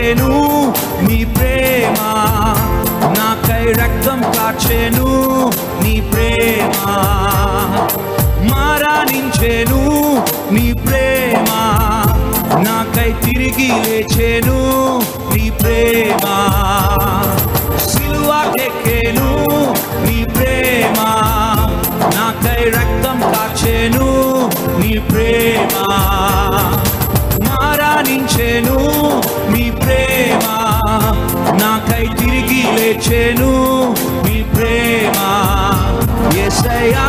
మారానించెను నీ ప్రేమ, నాకై రక్తం కార్చెను నీ ప్రేమ, మారానించెను నీ ప్రేమ, నాకై తిరిగి లేచెను నీ ప్రేమ, సిలువకెక్కెను నీ ప్రేమ, నాకై రక్తం కార్చెను నీ ప్రేమ, మారానించెను నీ ప్రేమ, నాకై తిరిగి లేచెను నీ ప్రేమ. యేసయ్యా